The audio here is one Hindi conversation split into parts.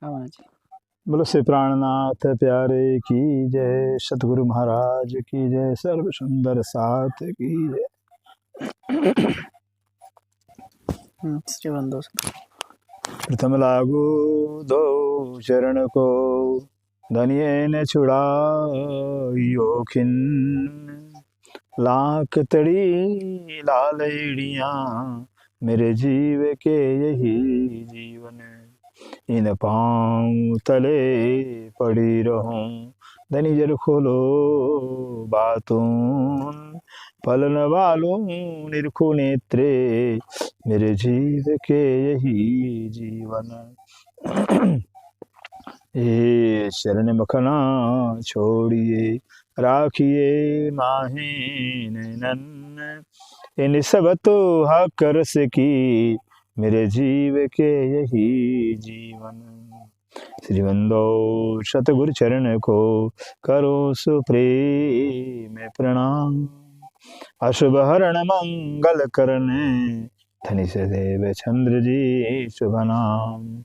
हाँ महाराज जी। बोलो श्री प्राणनाथ प्यारे की जय, सतगुरु महाराज की जय, सर्व सुंदर साथ की जय। श्री बंदो प्रथम लागू दो चरण को, धनिये ने छुड़ाइयो खिन, लाख तड़ी लालड़ियाँ मेरे जीव के यही जीवन, इन पाँव तले पड़ी रहूं, धनी जर खोलो बातून, फलन वालों निरखो नेत्रे मेरे जीव के यही जीवन। ये शरण मखना छोड़िए, राखिए माहे नैनन, इन सब तो हक रस की मेरे जीव के यही जीवन। श्रीबंदो सतगुरु चरण को करो सुप्रेम प्रणाम, अशुभ हरण मंगल करने धनि सदैव चंद्र जी शुभ नाम।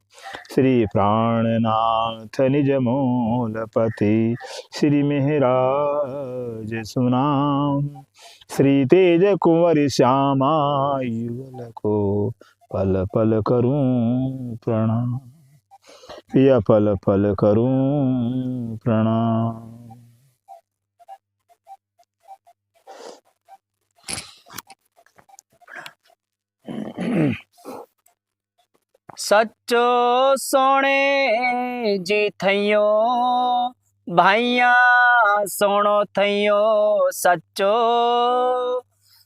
श्री प्राणनाथ निज मूलपति, श्री मेहराज सुनाम, श्री तेज कुंवर श्यामा युगल को पल पल करूं प्रणाम, पिया पल पल करूं प्रणाम। सच्चो सोने जी थयो भाइया सोनो थयो सच्चो,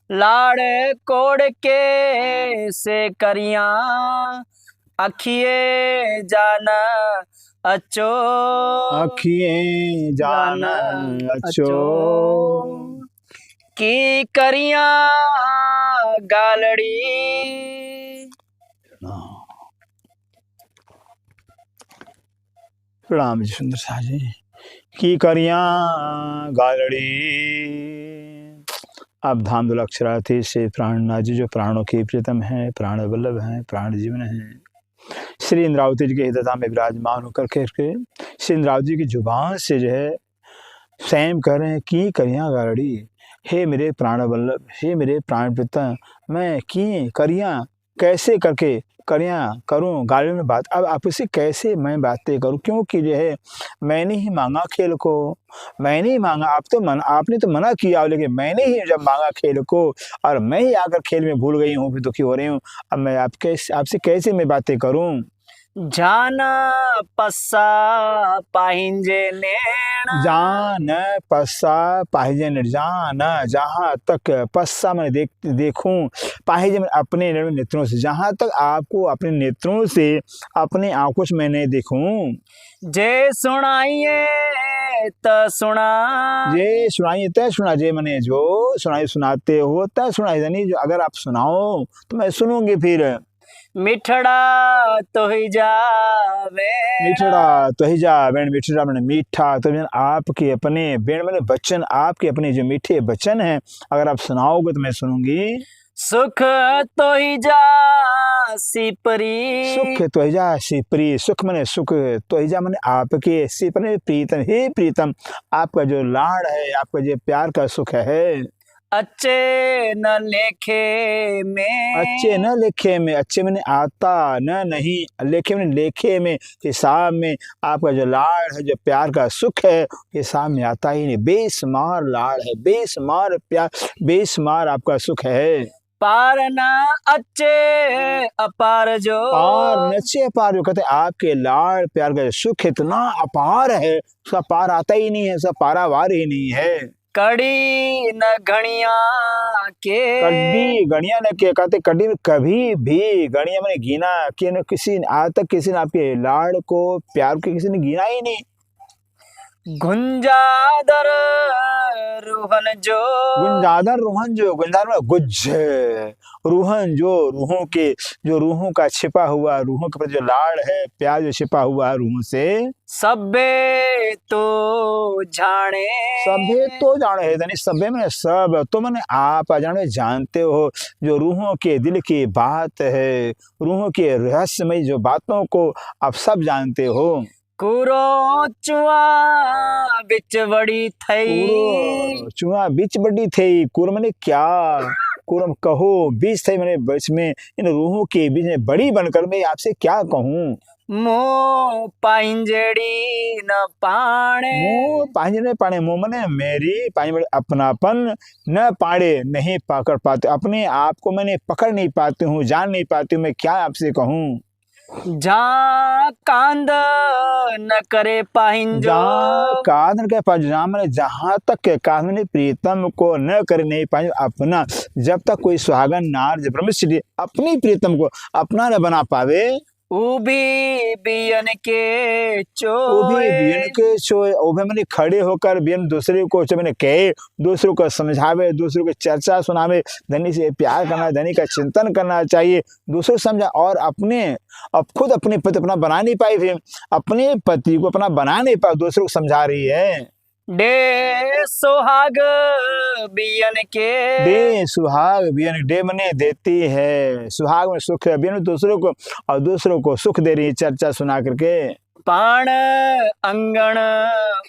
लाड़ कोड़ के से करिया अखिए जान अचो, अखिए जान अचो, की करिया गालड़ी। प्रणाम जी सुंदर शाह जी। की करिया गालड़ी, अब धाम दुलक्षरार्थी से प्राणनाथ जी जो प्राणों के प्रियतम हैं, प्राण वल्लभ हैं, प्राण जीवन हैं, श्री इंद्रावती जी के हृदय में विराजमान होकर के श्री इंद्रावती जी की जुबान से जो है स्वयं कह रहे हैं की करिया गालड़ी, हे मेरे प्राण वल्लभ, हे मेरे प्राण प्रियतम, मैं की करिया कैसे करके करिया करूं गाड़ी में बात। अब आपसे कैसे मैं बातें करूं, क्योंकि जो है मैंने ही मांगा खेल को, मैंने ही मांगा, आप तो आपने तो मना किया, लेकिन मैंने ही जब मांगा खेल को और मैं ही आकर खेल में भूल गई हूँ, फिर दुखी हो रही हूँ। अब मैं आपसे कैसे मैं बातें करूं। जान पस्सा पाहिंजे नेण, जान पस्सा पाहिजे जान, जहाँ तक पस्सा मैं देखूं, पाहिजे मैं अपने नेत्रों से, जहाँ तक आपको अपने नेत्रों से अपने आंखों से मैं नहीं देखूं। जे सुनाइए त सुना, जे सुनाइए तय सुना, जे मैंने जो सुनाई सुनाते हो तय सुनाई, यानी जो अगर आप सुनाओ तो मैं सुनूंगी। फिर मिठड़ा तो ही जावे, मीठड़ा तो ही जा बेन, मीठड़ा मैंने मीठा तो आपके अपने बेन मैंने बच्चन, आपके अपने जो मीठे बच्चन हैं अगर आप सुनाओगे तो मैं सुनूंगी। सुख तो ही जा सिपरी, सुख तो ही जा सिपरी, सुख मैंने सुख तो ही जा मैंने आपके, सिपरी प्रीतम, हे प्रीतम आपका जो लाड़ है, आपका जो प्यार का सुख है। अच्छे न लेखे में, अच्छे न लेखे में, अच्छे मैंने आता न नहीं, लेखे मैंने लेखे में, हिसाब में आपका जो लाड़ है, जो प्यार का सुख है, हिसाब में आता ही नहीं। बेशुमार लाड़ है, बेशुमार प्यार, बेशुमार आपका सुख है। पार न अच्छे अपार जो, पार नचे अपार जो, कहते आपके लाड़ प्यार का सुख इतना अपार है, उसका पार आता ही नहीं है, उसका पारावार ही नहीं है। कड़ी न घड़िया के, कड़ी गणिया ने के, कहते कड़ी में कभी भी गणिया मैंने गिना कि न किसी ने आज तक किसी ने आपके लाड़ को प्यार को किसी ने गिना ही नहीं। गुंजादर रोहन जो गुंजादर रोहन जो, गुंजादर में गुज्ज, रूहन जो रूहों के, जो रूहों का छिपा हुआ, रूहों के प्रति जो लाड़ है, प्यार जो छिपा हुआ है रूहों से, सभे तो जाने सभे तो जाने है, यानी सभे में सब, तो मैंने आप जाने जानते हो जो रूहों के दिल की बात है, रूहों के रहस्यमय जो बातों को आप सब जानते हो। कुरो चुआ बिच बड़ी थई, कुरो चुआ बीच बड़ी थी, कुर मैंने क्या, कुरम कहो बीच थे मैंने बीच में, इन रूहों के बीच में बड़ी बनकर मैं आपसे क्या कहूँ। मोह पांजड़ी न पाणे, मुंह पांजने पाने, मुंह मने मेरी, पांजने अपनापन, न पाड़े नहीं पकड़ पाते, अपने आप को मैंने पकड़ नहीं पाती हूँ, जान नहीं पाती हूँ, मैं क्या आपसे कहूँ। जा कांद न करे पाहिंजो, जहाँ कादन के पास, जहाँ मैंने जहाँ तक के कादन प्रीतम को न कर नहीं पाए अपना, जब तक कोई सुहागन नार ब्रह्मचर्य अपनी प्रीतम को अपना न बना पावे, उभी बियन के उभी बियन चोए, के चोए, उभे मैंने खड़े होकर बियन दूसरे को मैंने कहे, दूसरों को समझावे, दूसरों को चर्चा सुनावे, धनी से प्यार करना, धनी का चिंतन करना चाहिए, दूसरों समझा, और अपने अब खुद अपने पति अपना बना नहीं पाई, फिर अपने पति को अपना बना नहीं पाए, दूसरों को समझा रही है। डे सुहाग बियन के, दे सुहाग बियन, डे मने देती है, सुहाग में सुख है, बियन दूसरों को, और दूसरों को सुख दे रही है चर्चा सुना करके। पाण अंगण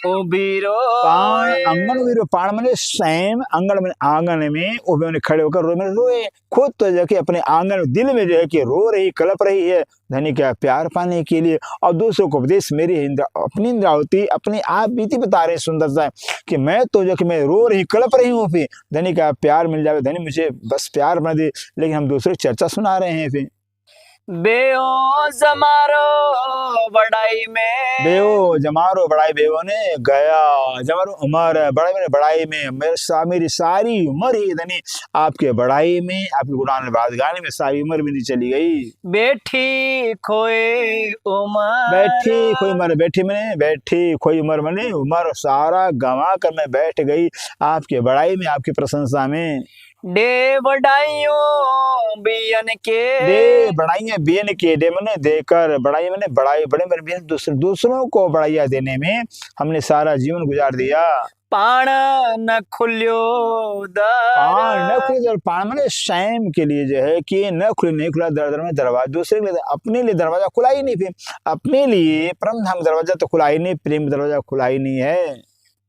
उबीरो, पाण अंगन वीरो, पाण मने स्वयं, अंगन में आंगन में उबे मैंने खड़े होकर रोए, मैंने रोए खुद तो जाके अपने आंगन दिल में जो है कि रो रही, कलप रही है धनी का प्यार पाने के लिए, और दूसरों को उपदेश मेरी अपनी इंद्रावती अपने आप बीती बता रहे सुंदरता कि मैं तो जो कि मैं रो रही कलप रही हूँ, फिर धनी का प्यार मिल जाए, धनी मुझे बस प्यार बना दे, लेकिन हम दूसरों की चर्चा सुना रहे हैं। फिर बेओ जमारो बड़ाई में, बेओ जमारो बड़ाई, बेओ ने गया, जमारो उम्र, बड़ाई में बड़ाई में, मेरी सारी उम्र ही धनी आपके बड़ाई में, आपके गुणान बात गाने में सारी उम्र भी नहीं चली गई। बैठी खोए उमर, बैठी खोई उम्र, बैठी मैंने बैठी खोई उम्र मैंने उम्र सारा गंवा कर मैं बैठ गई आपके बड़ाई में, आपकी प्रशंसा में। डे बड़ाइयों बियन के, दे बढ़ाइयाँ बियन के, दे मैंने देकर, बढ़ाई मैंने बड़ाई, बड़े बड़े दूसरों को बढ़ाइया देने में हमने सारा जीवन गुजार दिया। पाण न खुल्यो पाण न दर, खुले, पाण मैंने स्वयं के लिए जो है कि न खुले, नहीं खुला दर में दरवाजा, दूसरे के लिए, अपने लिए दरवाजा खुला ही नहीं, फिर अपने लिए परम धाम दरवाजा तो खुला ही नहीं, प्रेम दरवाजा खुला ही नहीं है।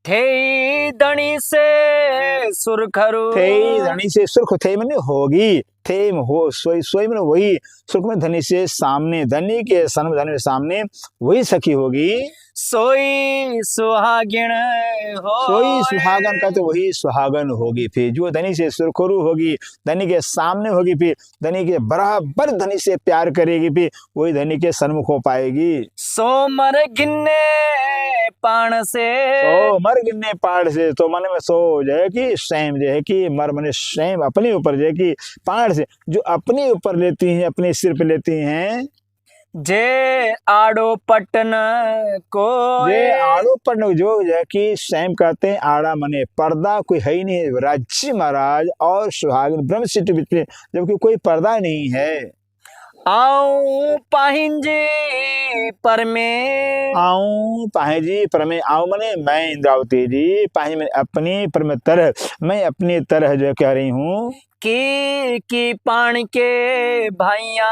थे धनी से सुरखरू, थे धनी से सुर्ख, थे मैंने होगी, थे हो सोई, सोई मैंने वही, सुर्ख में धनी से सामने, धनी के सन धनी के सामने वही सखी होगी, सोई सुहागिन हो, सोई सुहागन का तो वही सुहागन होगी, फिर जो धनी से सुरखरू होगी, धनी के सामने होगी, फिर धनी के बराबर धनी से प्यार करेगी, फिर वही धनी के सन्मुख हो पाएगी। सोमर गिन्ने पाण से, तो मर गिरने पहाड़ से, तो मन में सो जो है कि स्वयं जो है कि मर मने स्वयं अपने ऊपर जो है कि पहाड़ से जो अपने ऊपर लेती हैं, अपने सिर पे लेती हैं, जे आड़ो पटन को, ये आड़ो पर जो है कि स्वयं कहते हैं आड़ा मने पर्दा कोई है ही नहीं है, राज्य महाराज और सुहागिन ब्रह्म सिटी बीच में जबकि कोई पर्दा नहीं है। आऊं पाहिंजी पर में, आऊं पाहिजी पर में, आऊं मने मैं इंद्रावती जी, पाहिजी में अपनी, पर में तरह, मैं अपनी तरह जो कह रही हूँ की पान के भाइया,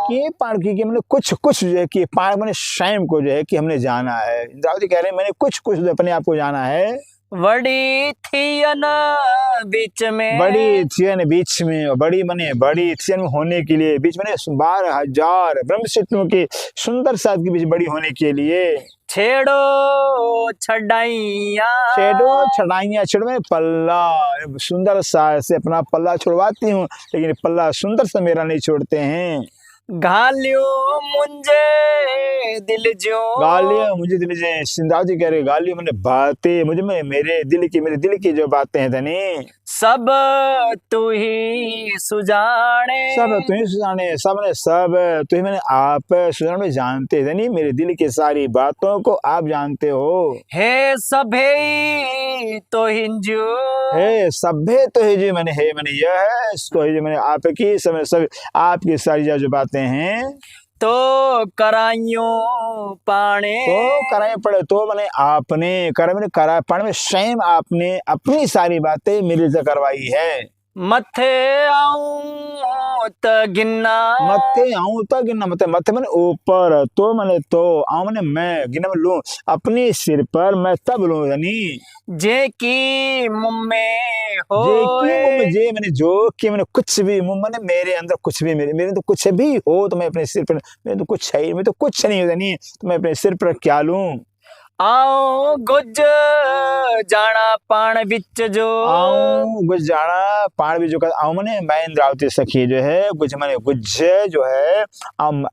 कि पाण की मतलब कुछ कुछ जो है कि पाण मैंने स्वयं को जो है कि हमने जाना है, इंद्रावती कह रहे हैं मैंने कुछ कुछ अपने आप को जाना है। बड़ी थी न बीच में, बड़ी थियन बीच में, बड़ी मने बड़ी थियन में होने के लिए, बीच में 12,000 ब्रह्मचित्रों के सुंदर साथ के बीच बड़ी होने के लिए, छेड़ो छड़ाइया, छेड़ो छड़ाइया, छेड़ में पल्ला, सुंदर सा से अपना पल्ला छुड़वाती हूँ, लेकिन पल्ला सुंदर सा मेरा नहीं छोड़ते हैं। गालियो मुझे दिल जो, गालियों मुझे दिल से, इंद्रावती कह रहे गालियों मैंने बातें मुझे, मेरे दिल की जो बातें हैं धनी, सब तू ही सुजाने। सब तू ही सुजाने, सब ने सब तू ही मैंने आप सुजान में जानते, यानी मेरे दिल की सारी बातों को आप जानते हो। हे सभे तो हिंजू, हे सभ्य तो ही जी मैंने, हे मैंने यह है इसको ही जी मैंने आपकी सब आपकी सारी जो बातें हैं तो कराइयो पाने। तो कराए पड़े, तो मैंने आपने कर मैंने करा पाने में स्वयं आपने अपनी सारी बातें मेरे से करवाई है। मथे आऊं त गिन्ना, मथे आऊं तो गिनना, मथे मैंने ऊपर, तो मैंने तो आऊं मैंने मैं गिना में लूं अपने सिर पर, मैं तब लूं यानी जे की मुँह में हो, जे की मुंह जे मैंने जो कि मैंने कुछ भी मुंह मैंने मेरे अंदर कुछ भी मेरे तो कुछ भी हो तो मैं अपने सिर पर, मेरे तो कुछ है मैं तो कुछ नहीं होता नहीं, तो मैं अपने सिर पर क्या लूं। आओ गुज जाना पान बिच जो, आऊं गुज जाना पान भी जो कर आऊं मैंने मैं इंद्रावती सखी जो है गुज मैंने गुज जो है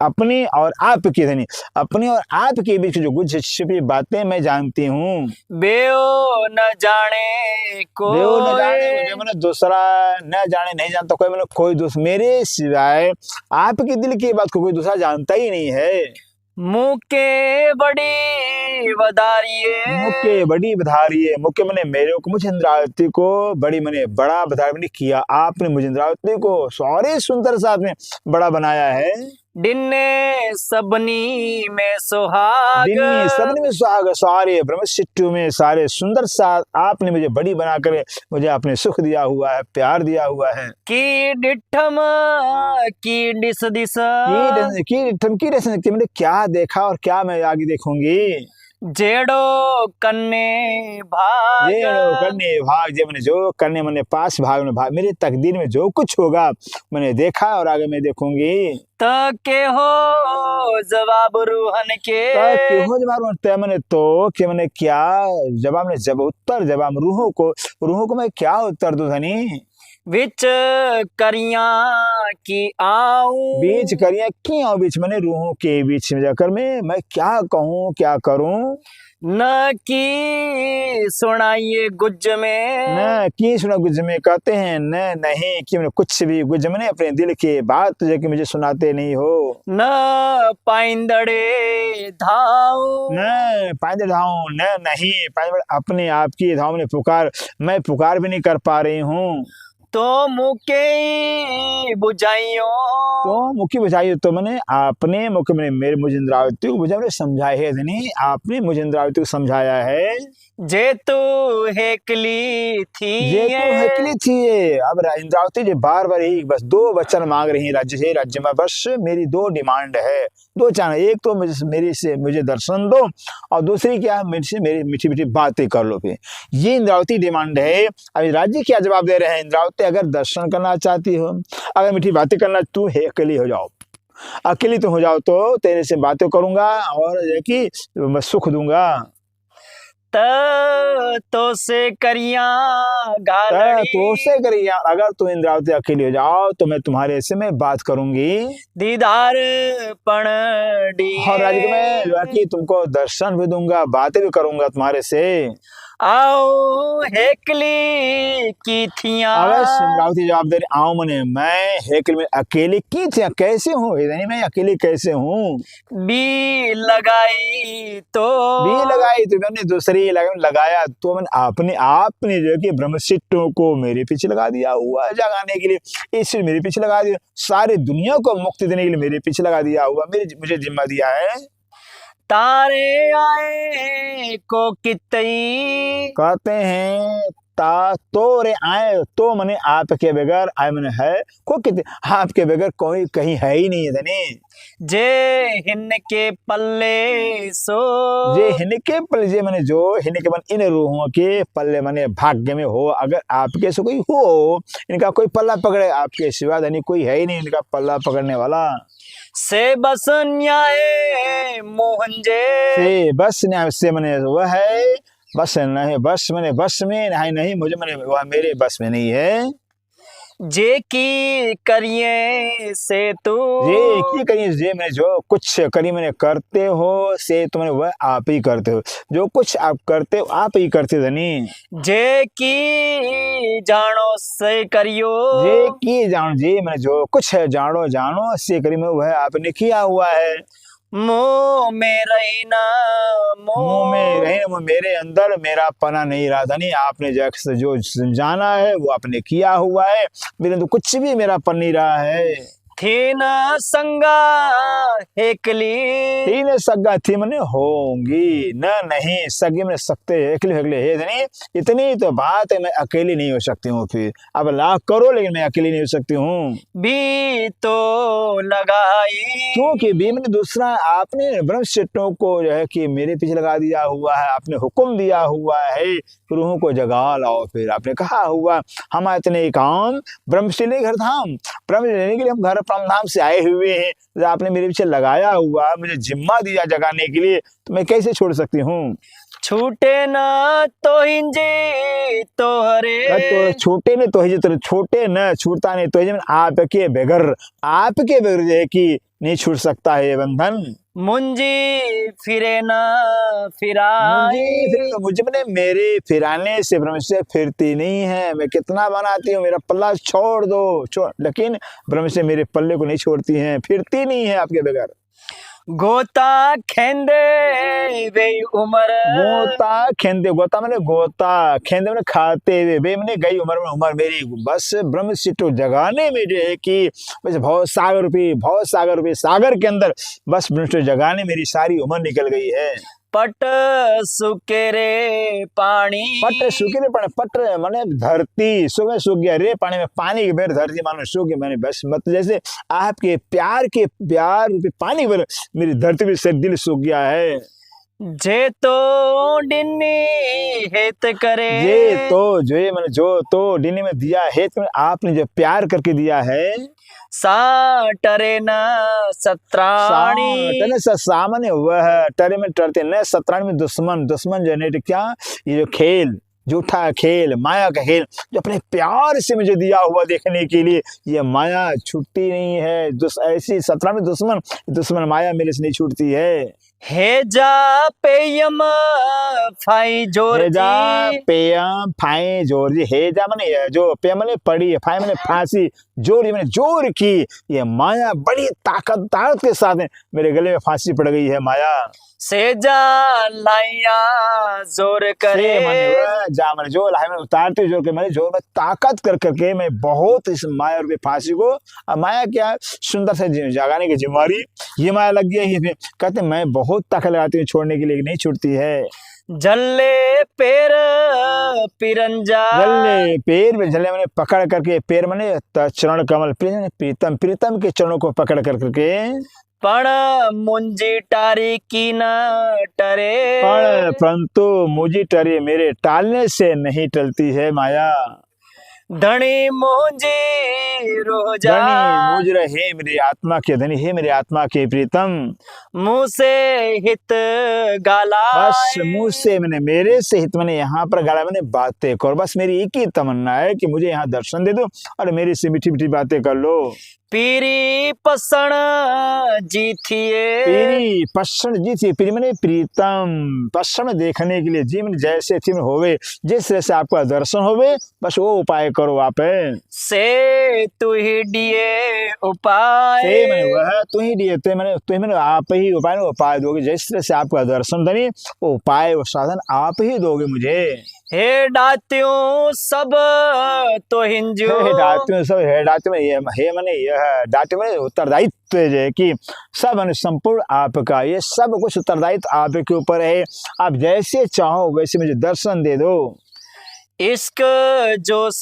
अपनी और आपकी धनी अपनी और आपके बीच जो गुज छिपी बातें मैं जानती हूँ। बेओ न जाने को, देव न जाने मुझे मैंने दूसरा न जाने नहीं जानता कोई, मैंने कोई दूसरा मेरे सिवाय आपके दिल की बात को कोई दूसरा जानता ही नहीं है। मुँह के बड़ी वदारिये, मुके बड़ी बधारिये, मुके मैंने मेरे को मुझे इंद्रावती को बड़ी मैंने बड़ा बधाई किया आपने, मुझे इंद्रावती को सारे सुंदर साथ में बड़ा बनाया है। डिन्ने सबनी में सुहाग, दिन्नी सबने में सुहाग, सारे ब्रह्मशिट्टू में सारे सुंदर साथ आपने मुझे बड़ी बनाकर मुझे आपने सुख दिया हुआ है, प्यार दिया हुआ है। की डिठम की डिस दिस, की मैंने क्या देखा और क्या मैं आगे देखूंगी। जेड़ो कन्ने भाग, जेड़ो करने भाग, जे मैंने जो करने मैंने पास भाग में भाग, मेरे तकदीर में जो कुछ होगा मैंने देखा और आगे मैं देखूंगी। के हो जवाब रूहन के, के हो जवाब मैंने तो कि मैंने क्या जवाब ने जब उत्तर जवाब रूहों को मैं क्या उत्तर दूं धनी। विच करिया की आऊं, बीच करिया की आऊं, बीच मैंने रूहों के बीच में जाकर मैं क्या कहूँ क्या करूं। न की सुनाइए गुज में, न की सुना गुज में कहते हैं न नहीं कि मैंने कुछ भी गुज मैंने अपने दिल की बात जो कि मुझे सुनाते नहीं हो। न पाइंदड़े धाऊ, न पाइंदड़े धाऊ न नहीं पाइंदड़े अपने आप की धाऊ में पुकार मैं पुकार भी नहीं कर पा रही हूँ। तो मुके बुझाइयो, तो मुखी बुझाइयो, तो मैंने आपने मुख में मेरे मुझे इंद्रावती को बुझा समझाया है धनी, आपने मुझे इंद्रावती को समझाया है। जे तू हेकली थी, ये तो हेकली थी ये। अब इंद्रावती जी बार बार ही बस दो वचन मांग रही है राज्य से, राज्य में बस मेरी दो डिमांड है, दो चाह, एक तो मेरी से मुझे दर्शन दो और दूसरी क्या मेरे से मेरी मीठी मीठी बातें कर लो। फिर ये इंद्रावती डिमांड है। अभी राज्य क्या जवाब दे रहे हैं, इंद्रावती अगर दर्शन करना चाहती हो, अगर मीठी बातें करना, तू हेकली हो जाओ, अकेली तो हो जाओ, तो तेरे से बातें करूंगा और कि मैं सुख दूंगा। तो से करिया गालड़ी, तो से करिया, अगर तू इंद्रावती अकेली हो जाओ तो मैं तुम्हारे से मैं बात करूंगी, दीदार पण डी, और राज्य में कि तुमको दर्शन भी दूंगा, बातें भी करूंगा तुम्हारे से। आओ हेकली की थिया, अगर इंद्रावती जवाब दे रही, आओ मने मैं हेकली में अकेली की थी, कैसे हूँ मैं अकेली कैसे हूँ। बी लगाई तो मैंने दूसरी लगाया तो मैंने आपने जो कि ब्रह्मशिट्टों को मेरे पीछे लगा दिया हुआ जगाने के लिए, इसलिए मेरे पीछे लगा दिया, सारी दुनिया को मुक्ति देने के लिए मेरे पीछे लगा दिया हुआ, मुझे जिम्मा दिया है। तारे आए को कितई, कहते हैं तोरे आए, तो मैंने आपके बगैर आए मैंने है को कितने, आपके बगैर कोई कहीं है ही नहीं है धनी। जे हिन के पल्ले सो, जे हिन के पल्ले, जे मैंने जो हिन के मन इन रूहों के पल्ले मैंने भाग्य में हो, अगर आपके से कोई हो, इनका कोई पल्ला पकड़े, आपके सिवा धनी कोई है ही नहीं इनका पल्ला पकड़ने वाला। से बस न्याय मोहनजे, से बस न्याय से मैंने वह है बस नहीं, बस मैंने बस में नहीं मुझे मैंने वह मेरे बस में नहीं है। जे की करिए से तू ये की करिए जे मैंने जो कुछ करी मैंने करते हो से तुमने वह आप ही करते हो, जो कुछ आप करते हो आप ही करते हो धनी। जे की जानो से करियो जे की जानो जे मैंने जो कुछ है जानो जानो से करी मैं वह आपने किया हुआ है। मुंह में रहना मुंह में रहे वो मेरे अंदर मेरा पना नहीं रहा धनी, आपने जो जाना है वो आपने किया हुआ है, मेरे तो कुछ भी मेरा पन नहीं रहा है। थी न संगा हेकली तीन सगा थी मने होंगी न नहीं सगे में सकते एकले हगले है धनी, इतनी तो बात है मैं अकेली नहीं हो सकती हूँ, फिर अब लाख करो लेकिन मैं अकेली नहीं हो सकती हूँ। भी तो लगाई क्योंकि भी मैंने दूसरा आपने ब्रह्मशिष्टों को जो है कि मेरे पीछे लगा दिया हुआ है, आपने हुक्म दिया हुआ है रूहों को जगा लाओ, फिर आपने कहा हुआ हम इतने काम ब्रह्मशिले घर धाम ब्रह्म लेने के लिए हम घर परमधाम से आए हुए हैं, तो आपने मेरे पीछे लगाया हुआ मुझे जिम्मा दिया जगाने के लिए, तो मैं कैसे छोड़ सकती हूँ। छूटे ना तो हिंजे तो हरे तो छोटे ने तो ही तो छोटे न छूटता नहीं तो ही आपके बगैर जो है कि नहीं छूट सकता है ये बंधन। मुंजी फिरे ना फिराई मुझे मैंने मेरे फिराने से ब्रह्म से फिरती नहीं है, मैं कितना बनाती हूँ मेरा पल्ला छोड़ दो लेकिन ब्रह्म से मेरे पल्ले को नहीं छोड़ती हैं, फिरती नहीं है आपके बगैर। गोता खेंदे वे उमर गोता मैंने गोता खेंदे मैंने खाते हुए वे मैंने गई उम्र मेरी बस ब्रह्म सिटो जगाने में जो है कि बस बहुत सागर रूपी सागर के अंदर बस ब्रह्म जगाने मेरी सारी उम्र निकल गई है। पट सुकेरे पानी पट माने धरती सुबह सूख गया रे पानी में, पानी के बेर धरती मानो सूख गई, मैंने बस मत जैसे आपके प्यार रूपी पानी के बेर मेरी धरती भी से दिल सूख गया है। जे तो डिन्नी हेत करे जे तो जो मैंने जो तो डिन्नी में दिया है तो आपने जो प्यार करके दिया है टरे न सत्राणी सामने वह टरे में टरते न सत्राणी में दुश्मन जो है क्या ये जो खेल झूठा खेल माया का खेल जो अपने प्यार से मुझे दिया हुआ देखने के लिए, ये माया छूटती नहीं है। ऐसी सत्रह में दुश्मन माया मेरे से नहीं छूटती है। हेजा पेयम फाई जोर पेयम फाई जोर जी हेजा माने जो पे माने पड़ी है, फाई माने फांसी, जोर माने जोर की, ये माया बड़ी ताकत के साथ मेरे गले में फांसी पड़ गई है माया। सेजा लाइया जोर करे जा मैंने जो लाई में उतारते जोर के मैंने जोर में ताकत कर करके मैं बहुत इस माया और फांसी को, माया क्या सुंदर से जगाने की जिम्मेवारी ये माया लग गई है। कहते मैं बहुत ताकत लगाती हूँ छोड़ने के लिए, नहीं छूटती है। जल्ले पैर पिरंजा जल्ले मैंने पकड़ करके पैर मैंने चरण कमल प्रीतम के चरणों को पकड़ कर करके पण मुंजी टारी की न टरे परंतु मुझी टरे मेरे टालने से नहीं टलती है माया। धनी मुंजी रोजा मुझ रहे मेरी आत्मा के धनी है मेरे आत्मा के प्रीतम, मुँह से हित गाला बस मुँह से मैंने मेरे से हित मैंने यहाँ पर गाला मैंने बातें कर, बस मेरी एक ही तमन्ना है कि मुझे यहाँ दर्शन दे दो और मेरी से मीठी मीठी बातें कर लो। पीरी पसण जीथिए पीरी पसण जीथिए पीरी मैंने प्रीतम पसण देखने के लिए जी मैंने जैसे थी होवे जिस तरह से आपका दर्शन होवे बस वो उपाय करो आप से तू ही दिए उपाय मैंने वह तू ही दिए थे मैंने आप ही उपाय दोगे, जिस तरह से आपका दर्शन धनी वो उपाय वो साधन आप ही दोगे मुझे। हे डात्यों सब तो हिंजो डात्यों सब हे डात्यों में हे मने यह डात्यों में उत्तरदायित्व है कि सब संपूर्ण आपका, ये सब कुछ उत्तरदायित्व आपके ऊपर है, आप जैसे चाहो वैसे मुझे दर्शन दे दो। इश्क जोश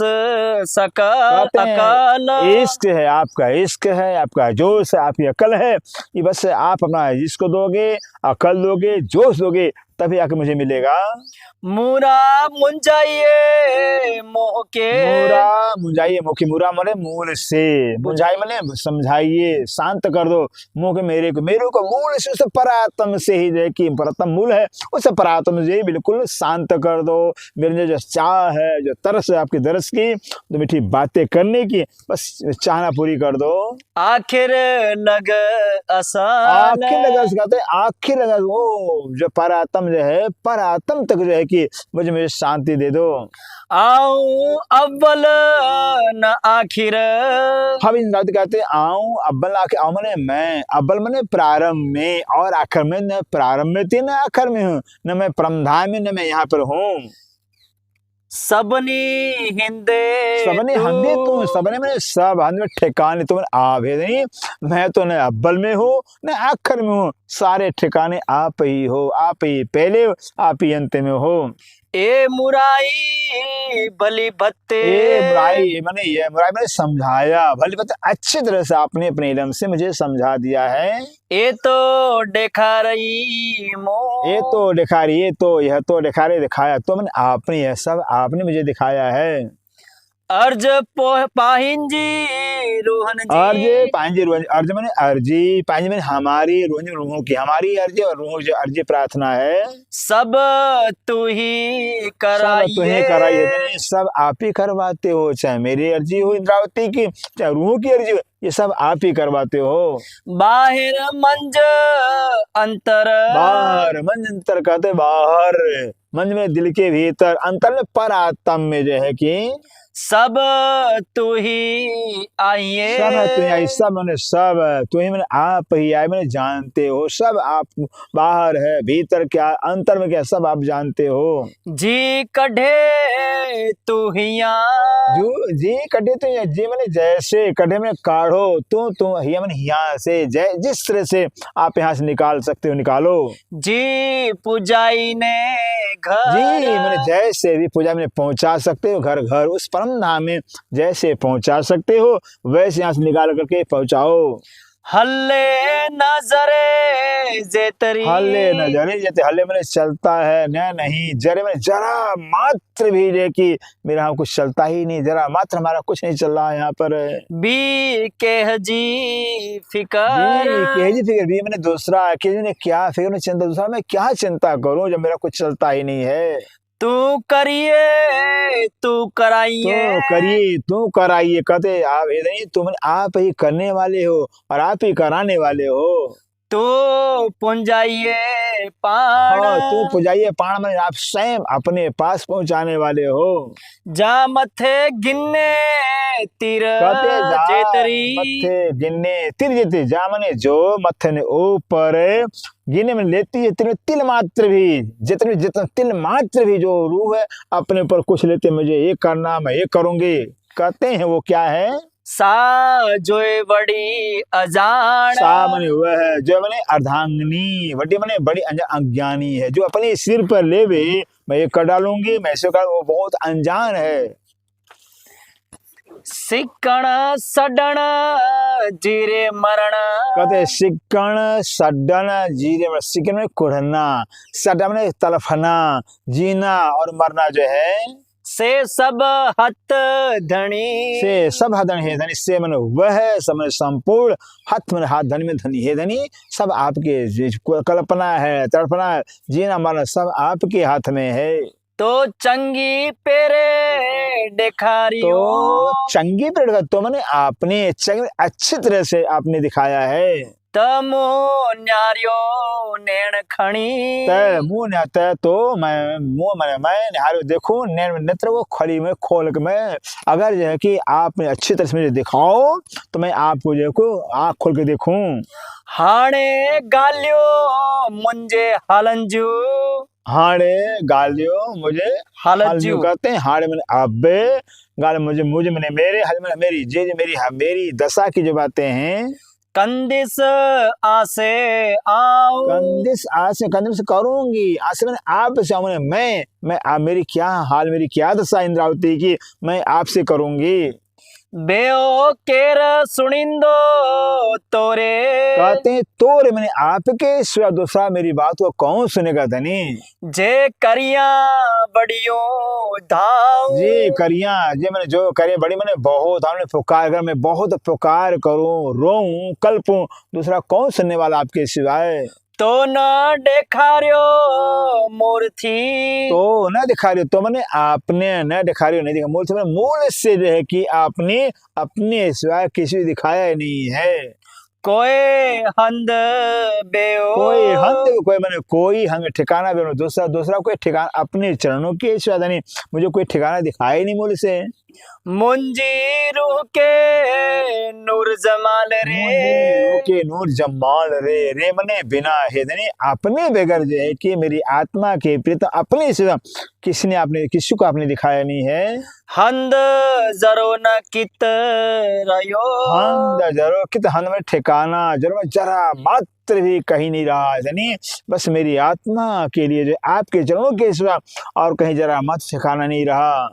सका अकल, इश्क है आपका, इश्क है आपका, जोश है आपकी अकल है, ये बस आप अपना इश्क दोगे, अकल दोगे, जोश दोगे तभी आके मुझे मिलेगा। मुरा मुंजाइए मोह के, मुरा मुंजाइए मुखी, मुरा मने मूल से, मुंजाई मने समझाइए, शांत कर दो मुंह के मेरे को मूल से, उस परात्म से ही जो कि परात्म मूल है, उस परात्म से ही बिल्कुल शांत कर दो। मेरे जो चाह है, जो तरस है आपकी दरस की, तो मीठी बातें करने की, बस चाहना पूरी कर दो। आखिर लग असाल, आखिर लगा कहते हैं, आखिर लगा वो जो परात्म जो है, परात्म तक जो है कि मुझे शांति दे दो। आऊं अव्वल न आखिर, हम इन बात कहते हैं आऊं अव्वल आखिर, आऊं मने मैं, अव्वल मने प्रारंभ में, और आखिर में, न प्रारंभ में थी न आखिर में हूँ, न मैं परमधाम में, न मैं यहाँ पर हूँ। सबनी हिंदे सबने हंदे तुम, सबने मैंने सब हंद में ठिकाने तुम आभेद नहीं, मैं तो न अव्वल में हूँ न आखिर में हूँ, सारे ठिकाने आप ही हो, आप ही पहले हो, आप ही अंत में हो। ए मुराई भली भत्ते, ए मुराई मैंने ये मुराई मैंने समझाया, भली बात अच्छी तरह से आपने अपने इल्म से मुझे समझा दिया है। ए तो देखा रही मो, ये तो दिखा रही, ये तो यह तो दिखा रही, दिखाया तो मैंने आपने, यह सब आपने मुझे दिखाया है। अर्ज पाहिंजी रोहन जी, अर्ज पांजी रोहन, अर्ज मैंने अर्जी, पांजी मैंने हमारी, रोहन रूहों की, हमारी अर्जी और रूहों की अर्जी प्रार्थना है। सब तू ही सब कराइए, तुम्हें कराइए, सब आप ही करवाते हो, चाहे मेरी अर्जी हो इंद्रावती की, चाहे रूहों की अर्जी हो, ये सब आप ही करवाते हो। बाहर मंज अंतर, बाहर मंज अंतर कहते बाहर, मंज में दिल के भीतर, अंतर में परात्म में जो है कि सब तू ही आइए, सब है तुम्हें आई, सब मैंने सब तुम्हें मैंने आप ही आए, मैंने जानते हो सब आप, बाहर है भीतर क्या अंतर में क्या सब आप जानते हो। जी कढ़े तू हिया, जो जी कढ़े तो जी मैंने जैसे कढ़े में काढ़ो, तुम हिया मैंने यहाँ से, जिस तरह से आप यहाँ से निकाल सकते हो निकालो। जी पुजाई ने घर, जी मैंने जैसे भी पूजा में पहुंचा सकते हो, घर घर उस परम धाम में जैसे पहुंचा सकते हो, वैसे यहाँ से निकाल करके पहुंचाओ। हल्ले नजरे जेतरी, हल्ले नजरे जैसे, हल्ले मैंने चलता है न नहीं, जरे मैंने जरा मात्र भी जे कि मेरा यहाँ कुछ चलता ही नहीं, जरा मात्र हमारा कुछ नहीं चल रहा है यहाँ पर। बी के जी फिकर, जी फिक्र भी मैंने दूसरा कि ने क्या फिक्र में चिंता, दूसरा मैं क्या चिंता करूं जब मेरा कुछ चलता ही नहीं है। तू करिए तू कराइए, तो करिए तू कराइए कहते आप नहीं, तुम आप ही करने वाले हो और आप ही कराने वाले हो। तो पुंजाइए पाण, तू पुजाइए पाण में आप स्वयं अपने पास पहुंचाने वाले हो। जा मथे गिन्ने तीर जेतरी, मथे गिन्ने तीर जेते, जा मने जो मथे ने ऊपर गिने में लेती है, तिल मात्र भी, जितना तिल मात्र भी जो रूह है अपने ऊपर कुछ लेते, मुझे ये करना मैं ये करूंगी, कहते हैं वो क्या है। सा जो बड़ी अजान, सा मने वह है जो मने अर्धांगिनी, बड़ी मने बड़ी अज्ञानी है, जो अपने सिर पर लेवे मैं ये कर डालूंगी मैं ऐसे कर, वो बहुत अनजान है। सिक्कण सडण जीरे मरण, कहते सिक्कण सडन जीरे में, सिक्कण में कुढ़ना, सडन में तलफना, जीना और मरना जो है, से सब हत धनी, से सब हत धनी है, धनी से मन वह सब मन संपूर्ण, हथ मन हाथ धनी में धनी है, धनी सब आपके, कल्पना है तड़पना है जीना मरना सब आपके हाथ में है। तो चंगी पेरे दिखारियो, तो चंगी पेड़ तो मैंने आपने अच्छी तरह से आपने दिखाया है। तमो न्यारियो नैन खणी, मुंह न्याता तो मैं मुंह मैं निहारो देखूं, नैन नेत्र वो खड़ी में खोल के मैं, अगर जो है कि आपने अच्छी तरह से मुझे दिखाओ तो मैं आपको देखो आँख खोल के देखूं। हाणे गालियो मुंजे हलंजू, हाड़े गालियो मुझे हलंजू कहते हैं, हाड़े मैंने अबे गाल मुझे मैंने मेरे हल मैंने मेरी जे मेरी दशा की जो बातें हैं। कंदिस आसे आओ, कंदिस आसे कंदिस करूंगी, आसे मैंने आप से मैंने मैं मेरी क्या हाल, मेरी क्या दशा इंद्रावती की मैं आपसे करूंगी। बेओ केर सुनिंदो तोरे। कहते हैं तोरे मैंने आपके सिवा दूसरा मेरी बात को कौन सुनेगा धनी। जे करिया बड़ियो धाऊ। जी करिया जे मैंने जो करिया बड़ी मैंने बहुत हमने पुकार कर मैं बहुत पुकार करूं रोऊं कल्पूं दूसरा कौन सुनने वाला आपके सिवाय। तो न देखारियो मूर्ति। तो न दिखा रही हो तो मैंने आपने न दिखा रही हो नहीं दिखा मूल से मैंने मूल से जो है कि आपने अपने सिवाय किसी को दिखाया ही नहीं है। कोई हंद बेओ। कोई हंद कोई मैंने कोई हंग ठिकाना भी दूसरा दूसरा कोई ठिकाना अपने चरणों के सिवा नहीं मुझे कोई ठिकाना दिखाया ही नहीं मूल से। मुंजी रूह के नूर जमाल रे। के नूर जमाल रे रे मने बिना है धनी अपने बगैर जो है कि मेरी आत्मा के प्रिय तो अपने सिवा किसने आपने किसी को आपने दिखाया नहीं है। हंद जरो न कित रयो। हंद जरो कित हंद में ठिकाना जरो जरा मात्र भी कहीं नहीं रहा धनी बस मेरी आत्मा के लिए जो आपके चरणों के सिवा और कहीं जरा मत ठिकाना नहीं रहा।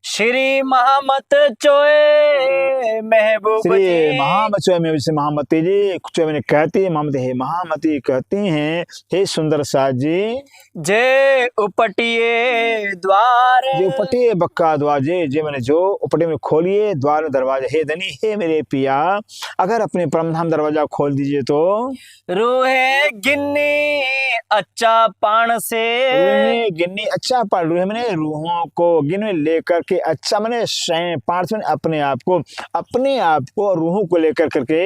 श्री महामत चोए महबूब श्री महामत चोए में से महामती जी चोए मैंने कहती है महामती है महामती कहती हैं हे सुंदर साज जी। जे उपटिए द्वार। जे उपटिए बक्का दरवाजे जे मैंने जो उपटे में खोलिए द्वार में दरवाजा हे धनी हे मेरे पिया अगर अपने परमधाम दरवाजा खोल दीजिए तो रूहे गिन्नी अच्छा पान से। रूहे गिन्नी अच्छा पान रूहे मैंने रूहों को गिन में लेकर के अच्छा मैंने पार्थ में अपने आप को रूहों को लेकर करके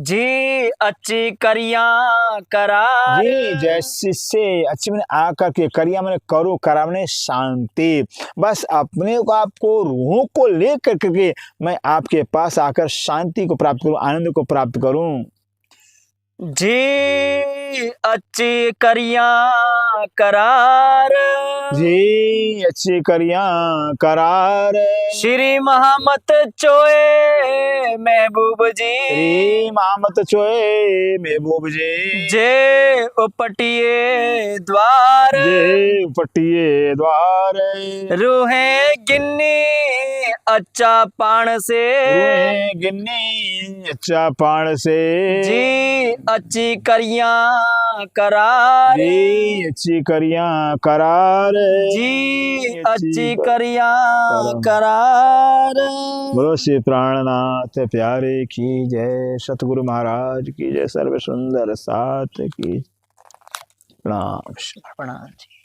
जी अच्छी करिया करा। जी जैसे से अच्छी मैंने आकर के करिया मैंने करो करा मैंने शांति बस अपने को आपको रूहों को लेकर करके मैं आपके पास आकर शांति को प्राप्त करूं आनंद को प्राप्त करूं। जी अच्छी करिया करार। जी अच्छी करिया करार। श्री महामत चोए महबूब जी। श्री महामत चोए महबूब जी। जे उपटिए द्वार। जे उपटिए द्वार। रूहे गिन्नी अच्छा पान से। रूहे गिन्नी अच्छा पान से। जी अच्छी करिया करार। जी अच्छी करिया करार। जी अच्छी करिया करार। बोलो श्री प्राणनाथ प्यारे की जय सतगुरु महाराज की जय सर्व सुंदर साथ की प्रणाम। प्रणाम जी।